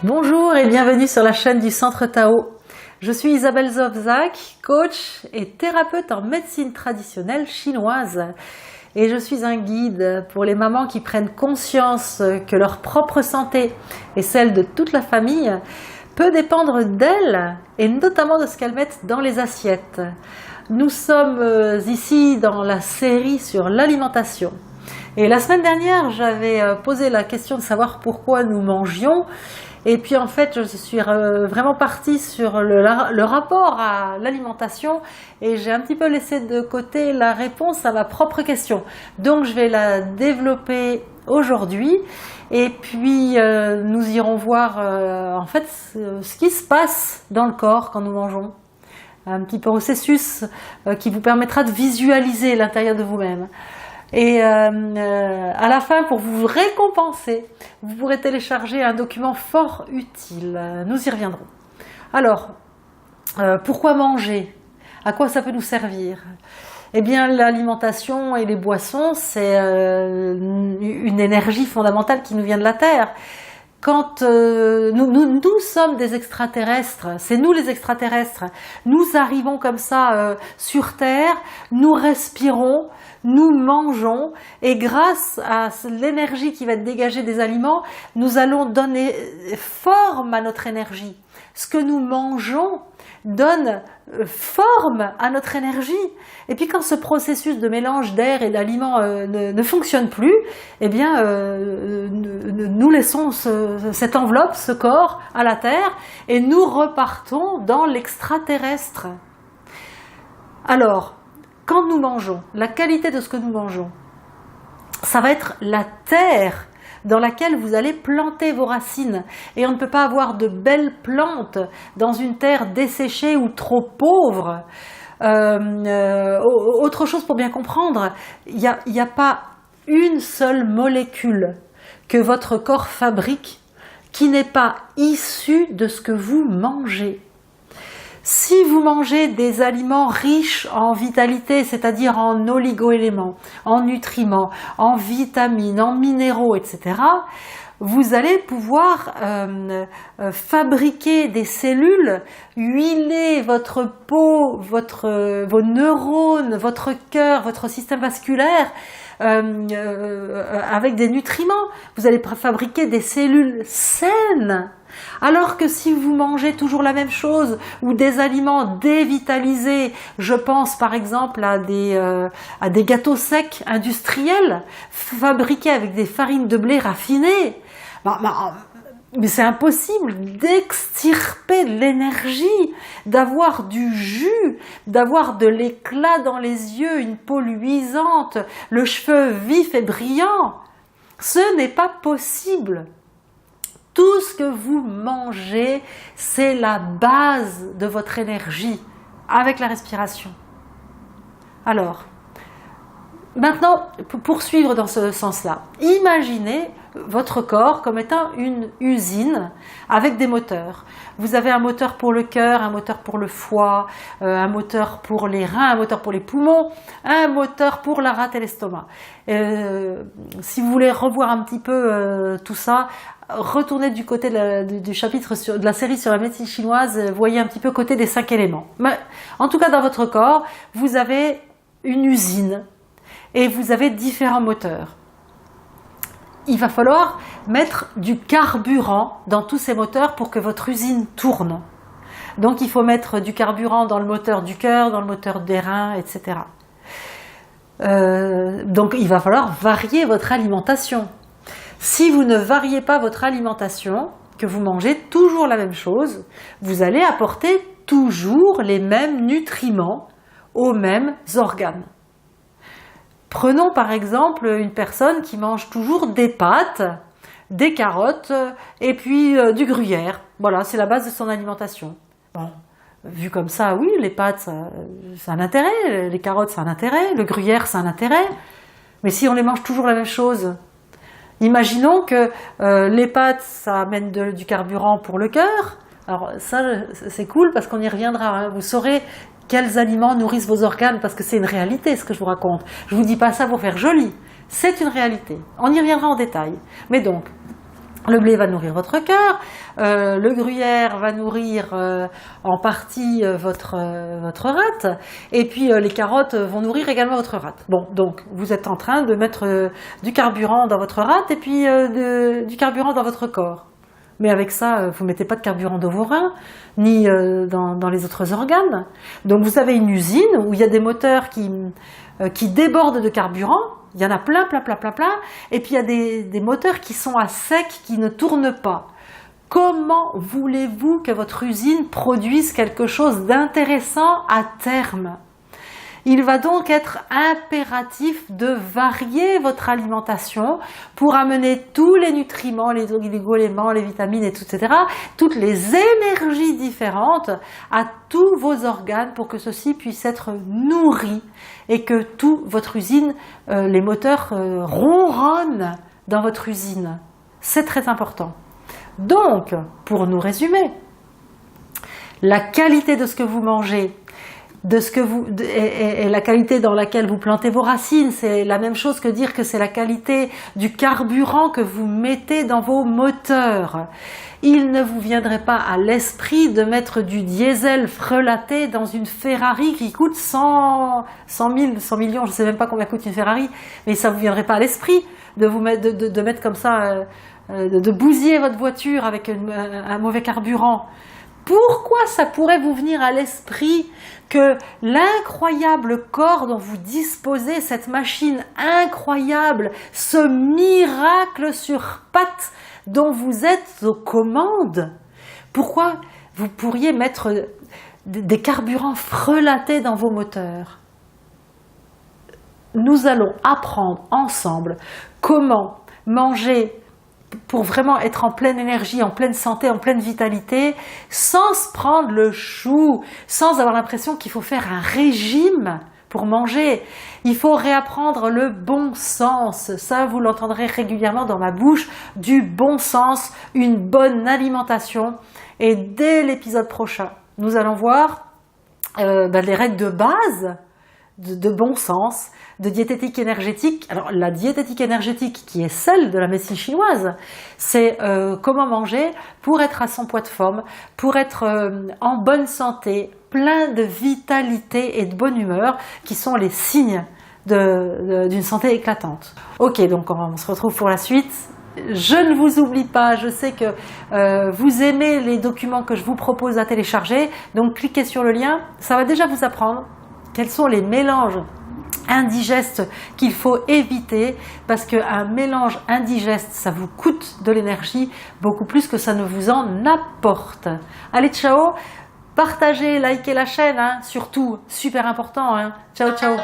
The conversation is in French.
Bonjour et bienvenue sur la chaîne du Centre Tao. Je suis Isabelle Zobzak, coach et thérapeute en médecine traditionnelle chinoise. Et je suis un guide pour les mamans qui prennent conscience que leur propre santé et celle de toute la famille peut dépendre d'elles et notamment de ce qu'elles mettent dans les assiettes. Nous sommes ici dans la série sur l'alimentation. Et la semaine dernière, j'avais posé la question de savoir pourquoi nous mangions. Et puis en fait, je suis vraiment partie sur le rapport à l'alimentation et j'ai un petit peu laissé de côté la réponse à ma propre question. Donc je vais la développer aujourd'hui et puis nous irons voir en fait ce qui se passe dans le corps quand nous mangeons. Un petit processus qui vous permettra de visualiser l'intérieur de vous-même. Et à la fin, pour vous récompenser, vous pourrez télécharger un document fort utile. Nous y reviendrons. Alors, pourquoi manger? À quoi ça peut nous servir? Eh bien, l'alimentation et les boissons, c'est une énergie fondamentale qui nous vient de la Terre. Quand nous sommes des extraterrestres, c'est nous les extraterrestres, nous arrivons comme ça sur Terre, nous respirons, nous mangeons et grâce à l'énergie qui va être dégagée des aliments, nous allons donner forme à notre énergie. Ce que nous mangeons donne forme à notre énergie. Et puis quand ce processus de mélange d'air et d'aliments ne fonctionne plus, eh bien nous laissons cette enveloppe, ce corps à la Terre et nous repartons dans l'extraterrestre. Alors, quand nous mangeons, la qualité de ce que nous mangeons, ça va être la terre dans laquelle vous allez planter vos racines. Et on ne peut pas avoir de belles plantes dans une terre desséchée ou trop pauvre. Autre chose pour bien comprendre, il n'y a pas une seule molécule que votre corps fabrique qui n'est pas issue de ce que vous mangez. Si vous mangez des aliments riches en vitalité, c'est-à-dire en oligo-éléments, en nutriments, en vitamines, en minéraux, etc., vous allez pouvoir fabriquer des cellules, huiler votre peau, vos neurones, votre cœur, votre système vasculaire avec des nutriments. Vous allez fabriquer des cellules saines. Alors que si vous mangez toujours la même chose ou des aliments dévitalisés, je pense par exemple à des gâteaux secs industriels fabriqués avec des farines de blé raffinées, mais c'est impossible d'extirper l'énergie, d'avoir du jus, d'avoir de l'éclat dans les yeux, une peau luisante, le cheveu vif et brillant. Ce n'est pas possible. Tout ce que vous mangez, c'est la base de votre énergie avec la respiration. Alors, maintenant, pour poursuivre dans ce sens-là, imaginez votre corps comme étant une usine avec des moteurs. Vous avez un moteur pour le cœur, un moteur pour le foie, un moteur pour les reins, un moteur pour les poumons, un moteur pour la rate et l'estomac. Si vous voulez revoir un petit peu tout ça, retournez du côté du chapitre de la série sur la médecine chinoise, voyez un petit peu côté des 5 éléments. Mais, en tout cas, dans votre corps, vous avez une usine et vous avez différents moteurs. Il va falloir mettre du carburant dans tous ces moteurs pour que votre usine tourne. Donc il faut mettre du carburant dans le moteur du cœur, dans le moteur des reins, etc. Donc il va falloir varier votre alimentation. Si vous ne variez pas votre alimentation, que vous mangez toujours la même chose, vous allez apporter toujours les mêmes nutriments aux mêmes organes. Prenons par exemple une personne qui mange toujours des pâtes, des carottes et puis du gruyère. Voilà, c'est la base de son alimentation. Bon, vu comme ça, oui, les pâtes, ça a un intérêt, les carottes, ça a un intérêt, le gruyère, ça a un intérêt. Mais si on les mange toujours la même chose, imaginons que les pâtes, ça amène du carburant pour le cœur. Alors ça, c'est cool parce qu'on y reviendra. Hein. Vous saurez quels aliments nourrissent vos organes, parce que c'est une réalité ce que je vous raconte. Je ne vous dis pas ça pour faire joli, c'est une réalité. On y reviendra en détail. Mais donc, Le blé va nourrir votre cœur, le gruyère va nourrir en partie votre rate, et puis les carottes vont nourrir également votre rate. Bon, donc vous êtes en train de mettre du carburant dans votre rate et puis du carburant dans votre corps. Mais avec ça, vous ne mettez pas de carburant dans vos reins, ni dans les autres organes. Donc vous avez une usine où il y a des moteurs qui débordent de carburant. Il y en a plein, et puis il y a des moteurs qui sont à sec, qui ne tournent pas. Comment voulez-vous que votre usine produise quelque chose d'intéressant à terme? Il va donc être impératif de varier votre alimentation pour amener tous les nutriments, les oligo-éléments, les vitamines, etc., toutes les énergies différentes à tous vos organes pour que ceux-ci puissent être nourris et que toute votre usine, les moteurs ronronnent dans votre usine. C'est très important. Donc, pour nous résumer, la qualité de ce que vous mangez, et la qualité dans laquelle vous plantez vos racines, c'est la même chose que dire que c'est la qualité du carburant que vous mettez dans vos moteurs. Il ne vous viendrait pas à l'esprit de mettre du diesel frelaté dans une Ferrari qui coûte 100 millions, je ne sais même pas combien coûte une Ferrari, mais ça ne vous viendrait pas à l'esprit de vous mettre, de mettre comme ça, de bousiller votre voiture avec un mauvais carburant. Pourquoi ça pourrait vous venir à l'esprit que l'incroyable corps dont vous disposez, cette machine incroyable, ce miracle sur pattes dont vous êtes aux commandes, pourquoi vous pourriez mettre des carburants frelatés dans vos moteurs? Nous allons apprendre ensemble comment manger pour vraiment être en pleine énergie, en pleine santé, en pleine vitalité, sans se prendre le chou, sans avoir l'impression qu'il faut faire un régime pour manger. Il faut réapprendre le bon sens. Ça, vous l'entendrez régulièrement dans ma bouche, du bon sens, une bonne alimentation. Et dès l'épisode prochain, nous allons voir les règles de base de bon sens, de diététique énergétique. Alors la diététique énergétique qui est celle de la médecine chinoise, c'est comment manger pour être à son poids de forme, pour être en bonne santé, plein de vitalité et de bonne humeur, qui sont les signes d'une santé éclatante. Ok, donc on se retrouve pour la suite. Je ne vous oublie pas, je sais que vous aimez les documents que je vous propose à télécharger, donc cliquez sur le lien, ça va déjà vous apprendre quels sont les mélanges indigestes qu'il faut éviter, parce qu'un mélange indigeste, ça vous coûte de l'énergie beaucoup plus que ça ne vous en apporte. Allez, ciao! Partagez, likez la chaîne, hein, surtout, super important. Hein. Ciao, ciao!